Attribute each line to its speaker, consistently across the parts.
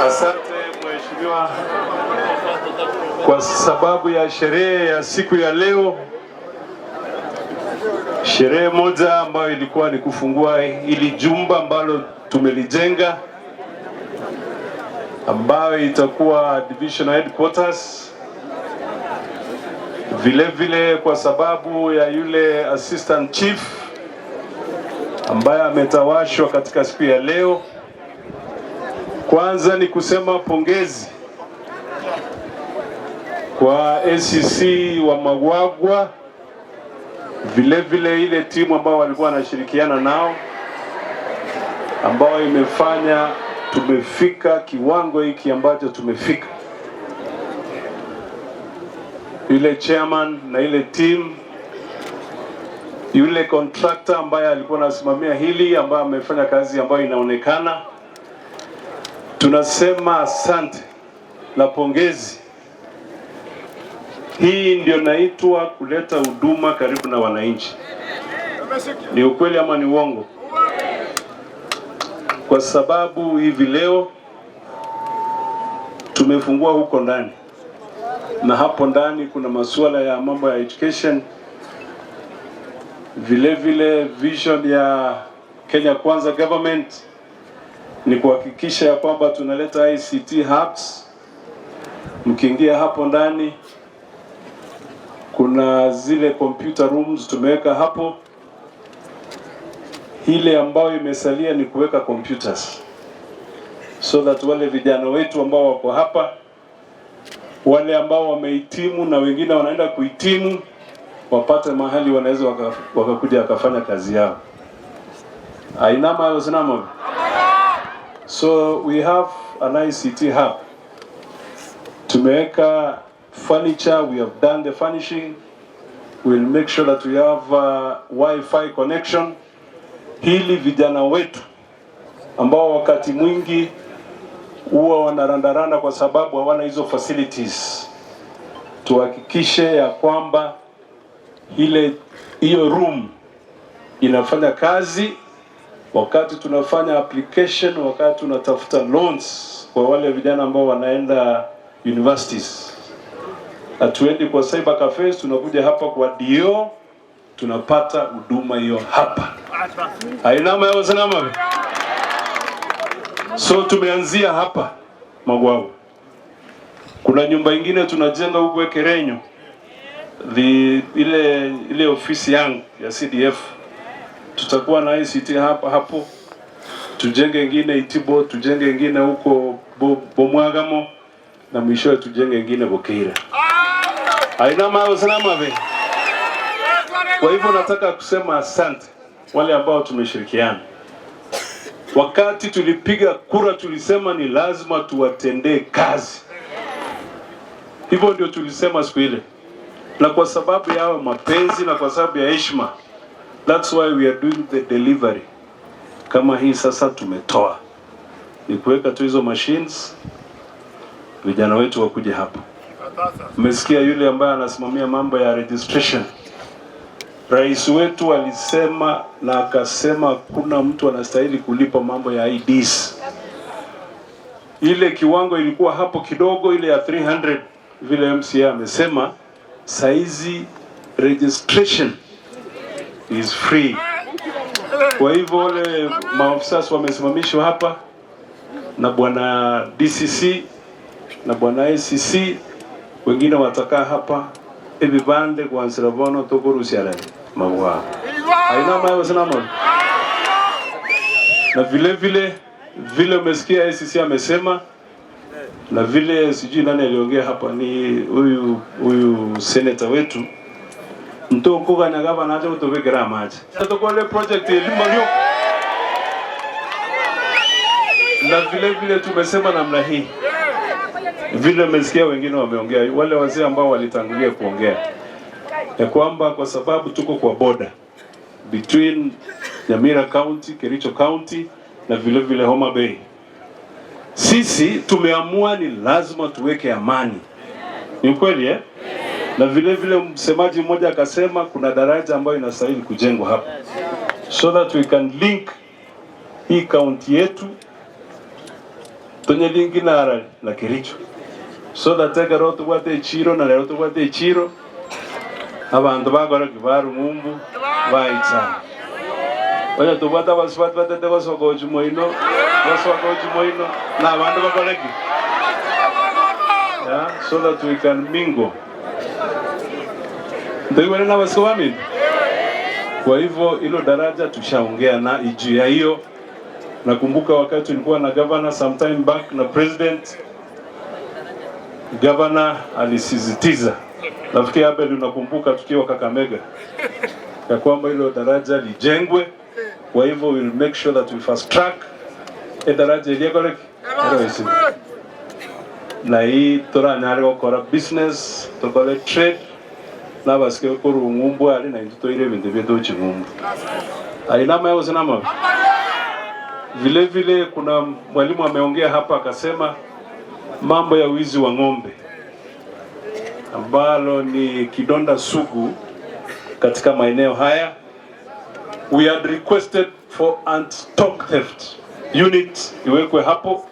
Speaker 1: Asante mheshimiwa, kwa sababu ya sherehe ya siku ya leo, sherehe moja ambayo ilikuwa ni kufungua ili jumba ambalo tumelijenga, ambayo itakuwa division headquarters. Vile vile kwa sababu ya yule assistant chief ambaye ametawashwa katika siku ya leo, kwanza ni kusema pongezi kwa ACC wa Magwagwa, vile vile ile timu ambao walikuwa wanashirikiana nao, ambao imefanya tumefika kiwango hiki ambacho tumefika. Yule chairman na ile team, yule contractor ambaye alikuwa anasimamia hili, ambaye amefanya kazi ambayo inaonekana, tunasema asante na pongezi. Hii ndio naitwa kuleta huduma karibu na wananchi. Ni ukweli ama ni uongo? Kwa sababu hivi leo tumefungua huko ndani, na hapo ndani kuna masuala ya mambo ya education. Vile vile vision ya Kenya Kwanza government ni kuhakikisha ya kwamba tunaleta ICT hubs. Mkiingia hapo ndani kuna zile computer rooms tumeweka hapo. Ile ambayo imesalia ni kuweka computers, so that wale vijana wetu ambao wako hapa, wale ambao wamehitimu na wengine wanaenda kuhitimu, wapate mahali wanaweza wakakuja wakafanya kazi yao. Ainama yosinama. So we have an ICT hub. Tumeweka furniture, we have done the furnishing. We'll make sure that we have Wi-Fi connection. Hili vijana wetu ambao wakati mwingi huwa wanarandaranda kwa sababu hawana hizo facilities, tuhakikishe ya kwamba hiyo room inafanya kazi. Wakati tunafanya application, wakati tunatafuta loans kwa wale vijana ambao wanaenda universities, hatuendi kwa cyber cafes, tunakuja hapa kwa DO, tunapata huduma hiyo hapa. Ainama yao sanama. So tumeanzia hapa Magwagwa. Kuna nyumba ingine tunajenga huko Ekerenyo, ile ofisi yangu ya CDF. Tutakuwa na ICT hapa hapo. Tujenge ingine Itibo, tujenge ingine huko Bomwagamo, na mwisho tujenge ingine Bokira. Ainama yao sanama be. Kwa hivyo nataka kusema asante wale ambao tumeshirikiana. Wakati tulipiga kura tulisema ni lazima tuwatendee kazi. Hivyo ndio tulisema siku ile. Na kwa sababu ya mapenzi na kwa sababu ya heshima, that's why we are doing the delivery. Kama hii sasa tumetoa, ni kuweka tu hizo machines, vijana wetu wakuje hapa. Mmesikia yule ambaye anasimamia mambo ya registration. Rais wetu alisema na akasema kuna mtu anastahili kulipa mambo ya IDs. Ile kiwango ilikuwa hapo kidogo, ile ya 300 vile MCA amesema, saizi registration is free. Kwa hivyo wale maafisa wamesimamishwa hapa na bwana DCC na bwana ACC, wengine watakaa hapa ebibande kwa nsiravono tokorusiala Magwagwa. Ainama yao sanama. Na vile umesikia ACC amesema, na vile sijui nani aliongea hapa, ni huyu senator wetu mtoko kanyaga naje kutobekera maji. Tokole project elimu leo. Na vile tumesema namna hii. Vile umesikia wengine wameongea, wale wazee ambao walitangulia kuongea, ya kwamba kwa sababu tuko kwa border between Nyamira County, Kericho County na vile Homa Bay, sisi tumeamua ni lazima tuweke amani. Ni kweli eh? Na vile msemaji mmoja akasema kuna daraja ambayo inastahili kujengwa hapa, so that we can link hii kaunti yetu tonyelingi nara na Kericho so that egero tubwate chiro na lero tubwate chiro abantu bagora kibaru mumbu baita oya tubwata baswat batete basogoji moino na abantu bakoreki so that we can mingle. Ndio na waswami. Kwa hivyo hilo daraja tushaongea na juu ya hiyo. Nakumbuka wakati tulikuwa na governor sometime back na president, governor alisisitiza, nafikiri hapa unakumbuka tukiwa Kakamega, ya kwamba hilo daraja lijengwe. Kwa hivyo we'll make sure that we fast track daraja ile na hii toranyari gukora business tokole trade nabasike ko rungumbu ari na ndutoire ibintu byedochi ngumbu ari nama yose nama vile kuna mwalimu ameongea hapa akasema mambo ya wizi wa ng'ombe ambalo ni kidonda sugu katika maeneo haya. We had requested for anti-stock theft unit iwekwe hapo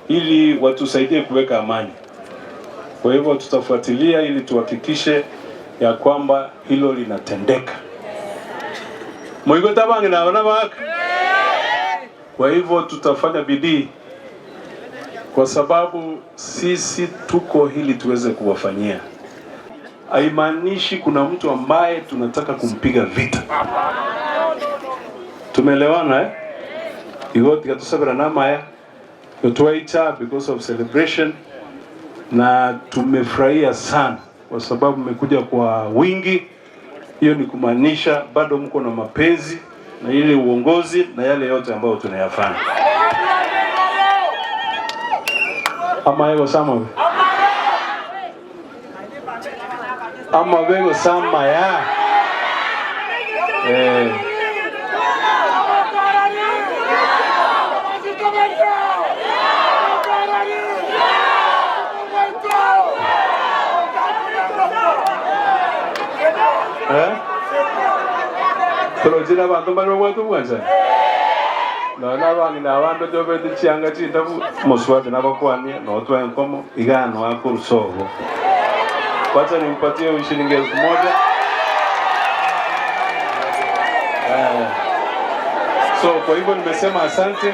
Speaker 1: ili watusaidie kuweka amani. Kwa hivyo tutafuatilia ili tuhakikishe ya kwamba hilo linatendeka. Mwigo tabangi na wana wake. Kwa hivyo tutafanya bidii kwa sababu sisi tuko hili tuweze kuwafanyia. Haimaanishi kuna mtu ambaye tunataka kumpiga vita. Tumeelewana Igoti katusabira nama yotuaita because of celebration na tumefurahia sana kwa sababu mmekuja kwa wingi. Hiyo ni kumaanisha bado mko na mapenzi na ile uongozi na yale yote ambayo tunayafanya. Ama yego sama. Ama wego sama ya. Project abantu bari watu bwanza. Na bangi na abantu dobe tichanga chindabu muswati nabakwani no twa nkomo igano wako rusogo. Wacha nimpatie shilingi 1000. So kwa hivyo nimesema asante.